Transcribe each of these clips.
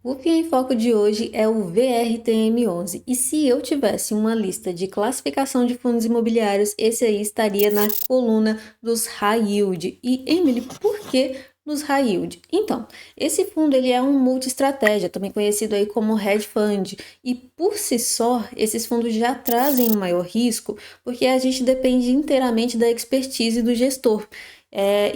O FIA em Foco de hoje é o VRTM11. E se eu tivesse uma lista de classificação de fundos imobiliários, esse aí estaria na coluna dos High Yield. E, Emily, por que nos High Yield? Então, esse fundo ele é um multi-estratégia, também conhecido aí como hedge fund. E por si só, esses fundos já trazem um maior risco, porque a gente depende inteiramente da expertise do gestor.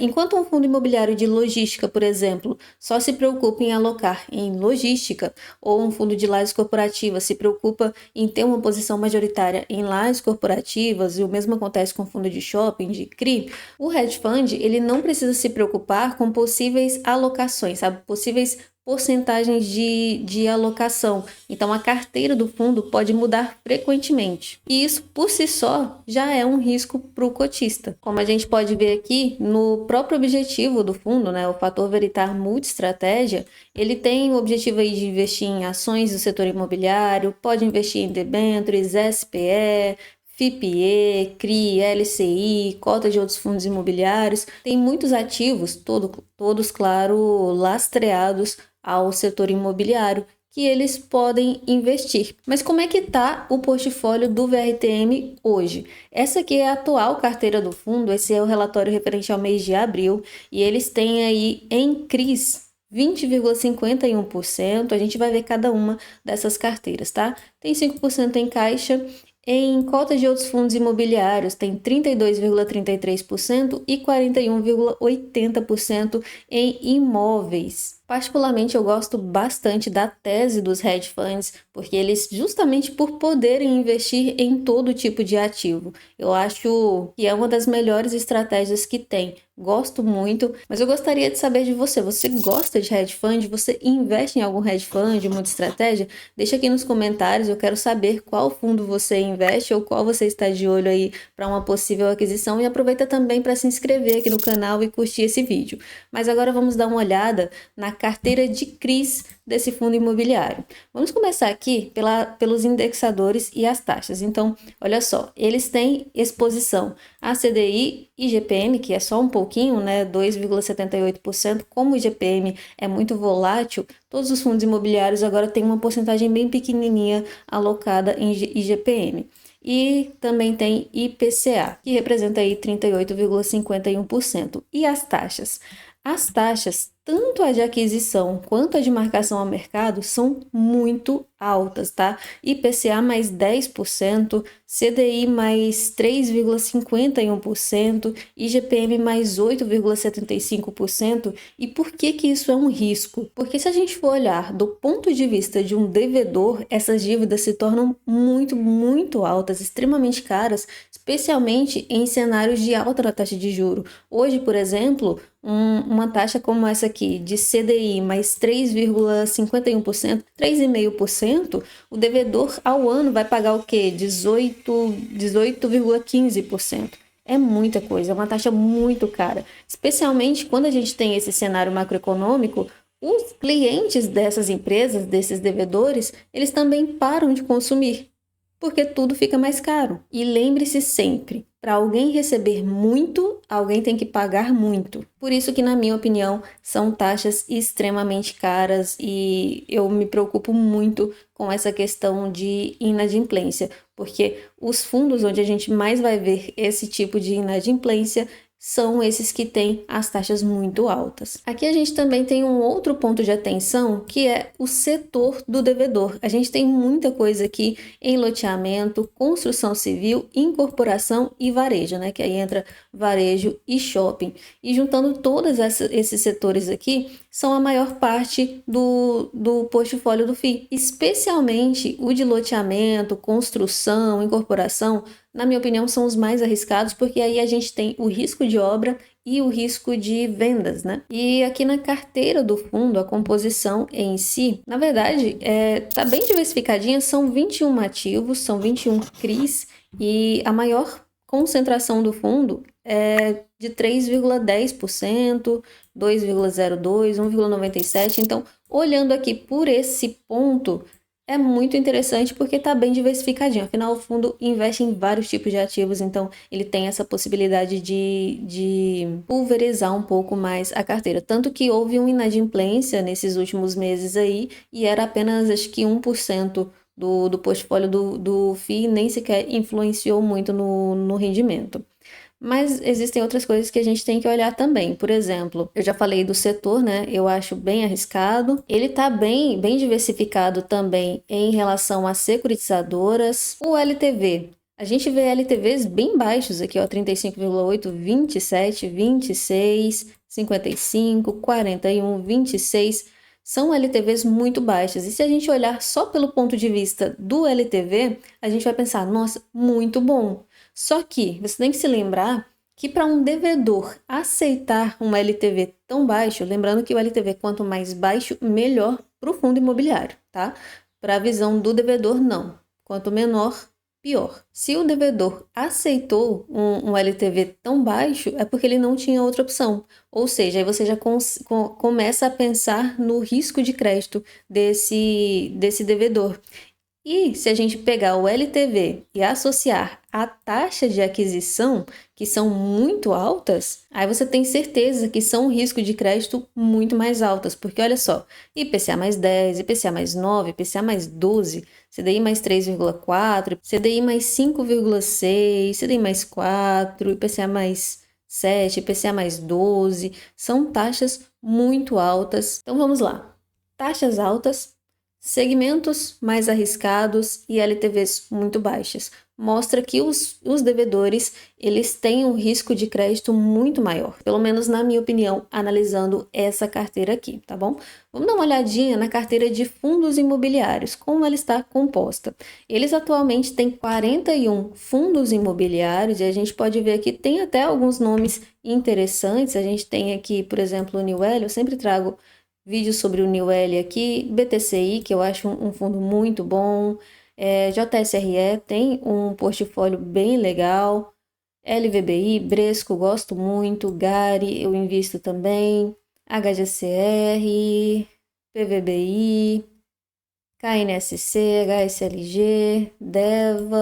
Enquanto um fundo imobiliário de logística, por exemplo, só se preocupa em alocar em logística, ou um fundo de lajes corporativas se preocupa em ter uma posição majoritária em lajes corporativas, e o mesmo acontece com fundo de shopping, de CRI, o hedge fund ele não precisa se preocupar com possíveis alocações, sabe? Possíveis porcentagens de alocação. Então, a carteira do fundo pode mudar frequentemente. E isso, por si só, já é um risco para o cotista. Como a gente pode ver aqui, no próprio objetivo do fundo, né, o fator Veritar Multi-Estratégia, ele tem o objetivo aí de investir em ações do setor imobiliário, pode investir em debêntures, SPE, FIPE, CRI, LCI, cotas de outros fundos imobiliários. Tem muitos ativos, todos, claro, lastreados ao setor imobiliário, que eles podem investir. Mas como é que está o portfólio do VRTM hoje? Essa aqui é a atual carteira do fundo, esse é o relatório referente ao mês de abril, e eles têm aí em CRIs 20,51%, a gente vai ver cada uma dessas carteiras, tá? Tem 5% em caixa, em cotas de outros fundos imobiliários tem 32,33% e 41,80% em imóveis. Particularmente, eu gosto bastante da tese dos hedge funds, porque eles, justamente por poderem investir em todo tipo de ativo, eu acho que é uma das melhores estratégias que tem. Gosto muito, mas eu gostaria de saber de você. Você gosta de hedge fund? Você investe em algum hedge fund, muita estratégia? Deixa aqui nos comentários, eu quero saber qual fundo você investe ou qual você está de olho aí para uma possível aquisição, e aproveita também para se inscrever aqui no canal e curtir esse vídeo. Mas agora vamos dar uma olhada na carteira de CRIs desse fundo imobiliário. Vamos começar aqui pelos indexadores e as taxas. Então, olha só, eles têm exposição a CDI e IGPM, que é só um pouquinho, né, 2,78%. Como o IGPM é muito volátil, todos os fundos imobiliários agora têm uma porcentagem bem pequenininha alocada em IGPM. E também tem IPCA, que representa aí 38,51%. E as taxas? As taxas, tanto a de aquisição quanto a de marcação ao mercado, são muito altas, tá? IPCA mais 10%, CDI mais 3,51%, IGPM mais 8,75%. E por que que isso é um risco? Porque se a gente for olhar do ponto de vista de um devedor, essas dívidas se tornam muito, muito altas, extremamente caras, especialmente em cenários de alta taxa de juro. Hoje, por exemplo, uma taxa como essa aqui, de CDI mais 3,51%, 3,5%, o devedor ao ano vai pagar o quê? 18,15%. É muita coisa, é uma taxa muito cara. Especialmente quando a gente tem esse cenário macroeconômico, os clientes dessas empresas, desses devedores, eles também param de consumir, porque tudo fica mais caro. E lembre-se sempre, para alguém receber muito, alguém tem que pagar muito. Por isso que, na minha opinião, são taxas extremamente caras, e eu me preocupo muito com essa questão de inadimplência, porque os fundos onde a gente mais vai ver esse tipo de inadimplência são esses que têm as taxas muito altas. Aqui a gente também tem um outro ponto de atenção, que é o setor do devedor. A gente tem muita coisa aqui em loteamento, construção civil, incorporação e varejo, né? Que aí entra varejo e shopping. E juntando todos esses setores aqui, são a maior parte do portfólio do FII, especialmente o de loteamento, construção, incorporação. Na minha opinião, são os mais arriscados, porque aí a gente tem o risco de obra e o risco de vendas, né? E aqui na carteira do fundo, a composição em si, na verdade, tá bem diversificadinha, são 21 ativos, são 21 CRIs, e a maior concentração do fundo é de 3,10%, 2,02%, 1,97%. Então, olhando aqui por esse ponto, é muito interessante porque está bem diversificadinho. Afinal, o fundo investe em vários tipos de ativos, então ele tem essa possibilidade de pulverizar um pouco mais a carteira. Tanto que houve uma inadimplência nesses últimos meses aí, e era apenas, acho que 1% do portfólio do FII, nem sequer influenciou muito no rendimento. Mas existem outras coisas que a gente tem que olhar também. Por exemplo, eu já falei do setor, né? Eu acho bem arriscado. Ele tá bem diversificado também em relação às securitizadoras. O LTV. A gente vê LTVs bem baixos aqui, ó, 35,8, 27, 26, 55, 41, 26. São LTVs muito baixas. E se a gente olhar só pelo ponto de vista do LTV, a gente vai pensar, nossa, muito bom. Só que você tem que se lembrar que para um devedor aceitar um LTV tão baixo, lembrando que o LTV quanto mais baixo, melhor para o fundo imobiliário, tá? Para a visão do devedor, não. Quanto menor, pior. Se o devedor aceitou um LTV tão baixo, é porque ele não tinha outra opção. Ou seja, aí você já começa a pensar no risco de crédito desse devedor. E se a gente pegar o LTV e associar a taxa de aquisição, que são muito altas, aí você tem certeza que são um risco de crédito muito mais altas, porque olha só, IPCA mais 10, IPCA mais 9, IPCA mais 12, CDI mais 3,4, CDI mais 5,6, CDI mais 4, IPCA mais 7, IPCA mais 12, são taxas muito altas. Então vamos lá, taxas altas, segmentos mais arriscados e LTVs muito baixas. Mostra que os devedores, eles têm um risco de crédito muito maior. Pelo menos na minha opinião, analisando essa carteira aqui, tá bom? Vamos dar uma olhadinha na carteira de fundos imobiliários, como ela está composta. Eles atualmente têm 41 fundos imobiliários e a gente pode ver aqui, tem até alguns nomes interessantes. A gente tem aqui, por exemplo, o New L, eu sempre trago vídeo sobre o New L aqui, BTCI, que eu acho um fundo muito bom, JSRE tem um portfólio bem legal, LVBI, Bresco, gosto muito, Gari, eu invisto também, HGCR, PVBI, KNSC, HSLG, Deva.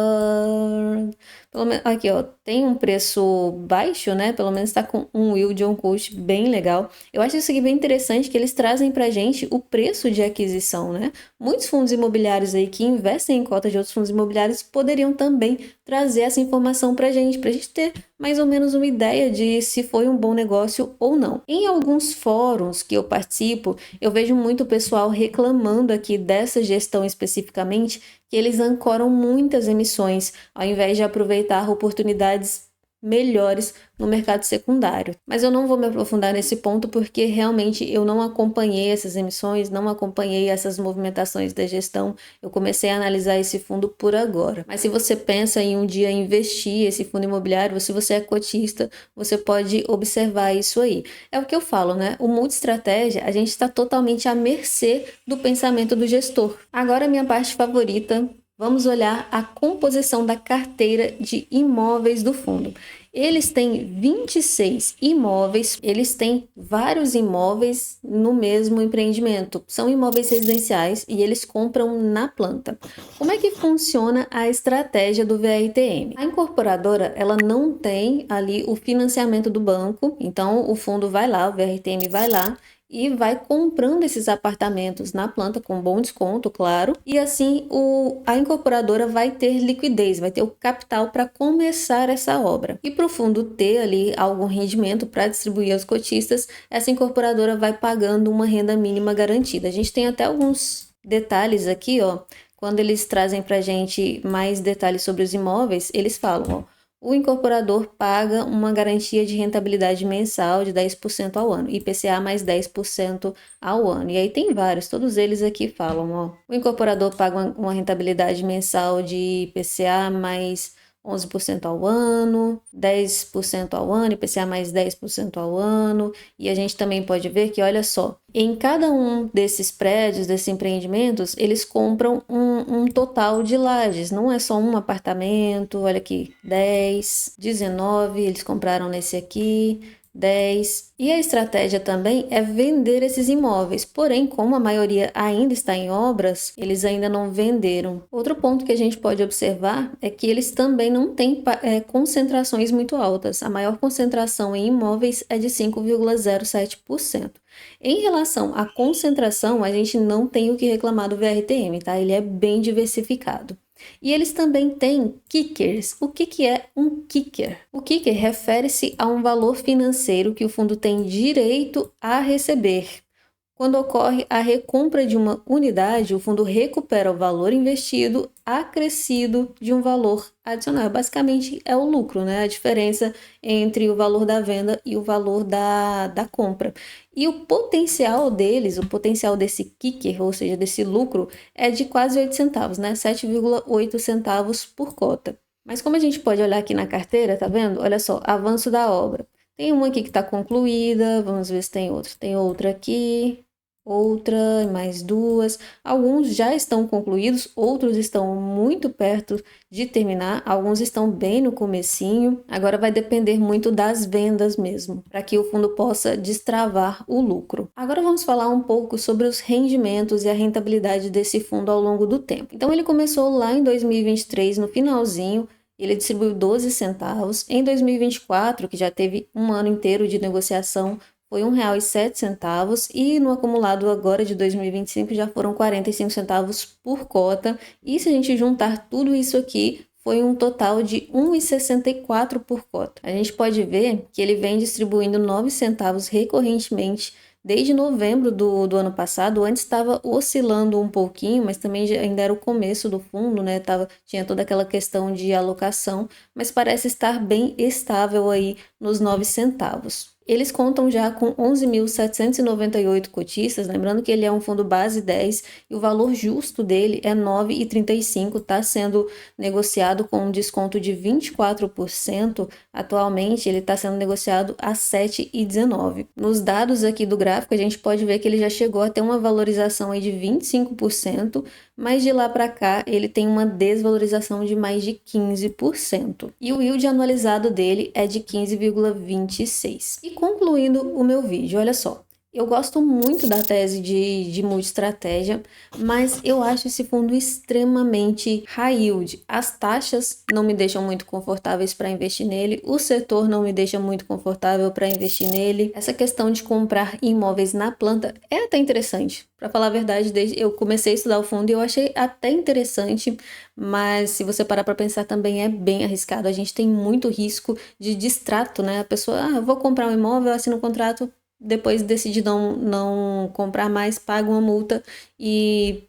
Aqui, ó, tem um preço baixo, né? Pelo menos está com um yield on cost bem legal. Eu acho isso aqui bem interessante, que eles trazem pra gente o preço de aquisição, né? Muitos fundos imobiliários aí que investem em cotas de outros fundos imobiliários poderiam também trazer essa informação pra gente ter mais ou menos uma ideia de se foi um bom negócio ou não. Em alguns fóruns que eu participo, eu vejo muito pessoal reclamando aqui dessa gestão especificamente, que eles ancoram muitas emissões, ao invés de aproveitar oportunidades melhores no mercado secundário. Mas eu não vou me aprofundar nesse ponto porque realmente eu não acompanhei essas emissões, não acompanhei essas movimentações da gestão. Eu comecei a analisar esse fundo por agora. Mas se você pensa em um dia investir esse fundo imobiliário, se você é cotista, você pode observar isso aí. É o que eu falo, né? O multi-estratégia, a gente está totalmente à mercê do pensamento do gestor. Agora, a minha parte favorita. Vamos olhar a composição da carteira de imóveis do fundo. Eles têm 26 imóveis, eles têm vários imóveis no mesmo empreendimento. São imóveis residenciais e eles compram na planta. Como é que funciona a estratégia do VRTM? A incorporadora, ela não tem ali o financiamento do banco, então o fundo vai lá, o VRTM vai lá e vai comprando esses apartamentos na planta com bom desconto, claro, e assim a incorporadora vai ter liquidez, vai ter o capital para começar essa obra. E para o fundo ter ali algum rendimento para distribuir aos cotistas, essa incorporadora vai pagando uma renda mínima garantida. A gente tem até alguns detalhes aqui, ó, quando eles trazem para a gente mais detalhes sobre os imóveis, eles falam, ó, o incorporador paga uma garantia de rentabilidade mensal de 10% ao ano, IPCA mais 10% ao ano. E aí tem vários, todos eles aqui falam, ó. O incorporador paga uma rentabilidade mensal de IPCA mais 11% ao ano, 10% ao ano, IPCA mais 10% ao ano. E a gente também pode ver que, olha só, em cada um desses prédios, desses empreendimentos, eles compram um total de lajes. Não é só um apartamento, olha aqui, 10, 19, eles compraram nesse aqui, 10. E a estratégia também é vender esses imóveis. Porém, como a maioria ainda está em obras, eles ainda não venderam. Outro ponto que a gente pode observar é que eles também não têm concentrações muito altas. A maior concentração em imóveis é de 5,07%. Em relação à concentração, a gente não tem o que reclamar do VRTM, tá? Ele é bem diversificado. E eles também têm kickers. O que é um kicker? O kicker refere-se a um valor financeiro que o fundo tem direito a receber. Quando ocorre a recompra de uma unidade, o fundo recupera o valor investido acrescido de um valor adicional. Basicamente é o lucro, né? A diferença entre o valor da venda e o valor da compra. E o potencial deles, o potencial desse kicker, ou seja, desse lucro, é de quase 8 centavos, né? 7,8 centavos por cota. Mas como a gente pode olhar aqui na carteira, tá vendo? Olha só, avanço da obra. Tem uma aqui que está concluída, vamos ver se tem outra. Tem outra aqui, outra, mais duas. Alguns já estão concluídos, outros estão muito perto de terminar, alguns estão bem no comecinho. Agora vai depender muito das vendas mesmo, para que o fundo possa destravar o lucro. Agora vamos falar um pouco sobre os rendimentos e a rentabilidade desse fundo ao longo do tempo. Então ele começou lá em 2023, no finalzinho, ele distribuiu 12 centavos. Em 2024, que já teve um ano inteiro de negociação, foi R$ 1,07 e no acumulado agora de 2025 já foram 45 centavos por cota. E se a gente juntar tudo isso aqui, foi um total de R$ 1,64 por cota. A gente pode ver que ele vem distribuindo 9 centavos recorrentemente desde novembro do ano passado. Antes estava oscilando um pouquinho, mas também ainda era o começo do fundo, né? Tinha toda aquela questão de alocação, mas parece estar bem estável aí nos 9 centavos. Eles contam já com 11.798 cotistas, lembrando que ele é um fundo base 10 e o valor justo dele é R$ 9,35, está sendo negociado com um desconto de 24%. Atualmente ele está sendo negociado a R$ 7,19. Nos dados aqui do gráfico a gente pode ver que ele já chegou a ter uma valorização aí de 25%, mas de lá para cá ele tem uma desvalorização de mais de 15%. E o yield anualizado dele é de 15,26%. E concluindo o meu vídeo, olha só. Eu gosto muito da tese de multi-estratégia, mas eu acho esse fundo extremamente high yield. As taxas não me deixam muito confortáveis para investir nele, o setor não me deixa muito confortável para investir nele. Essa questão de comprar imóveis na planta é até interessante. Para falar a verdade, desde eu comecei a estudar o fundo e eu achei até interessante, mas se você parar para pensar também é bem arriscado. A gente tem muito risco de distrato, né? A pessoa, eu vou comprar um imóvel, assino um contrato, depois decide não comprar mais, paga uma multa e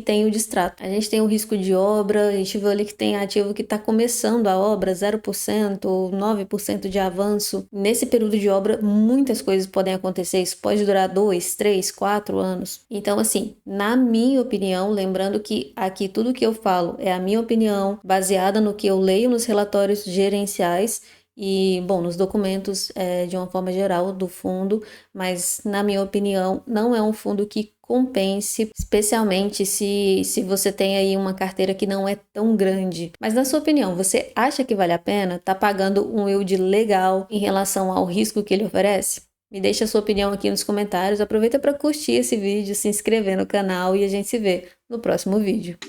tem o distrato. A gente tem o risco de obra, a gente vê ali que tem ativo que está começando a obra, 0% ou 9% de avanço. Nesse período de obra, muitas coisas podem acontecer, isso pode durar 2, 3, 4 anos. Então, assim, na minha opinião, lembrando que aqui tudo que eu falo é a minha opinião, baseada no que eu leio nos relatórios gerenciais, e, bom, nos documentos de uma forma geral do fundo, mas na minha opinião não é um fundo que compense, especialmente se você tem aí uma carteira que não é tão grande. Mas na sua opinião, você acha que vale a pena? Tá pagando um yield legal em relação ao risco que ele oferece? Me deixa a sua opinião aqui nos comentários, aproveita para curtir esse vídeo, se inscrever no canal e a gente se vê no próximo vídeo.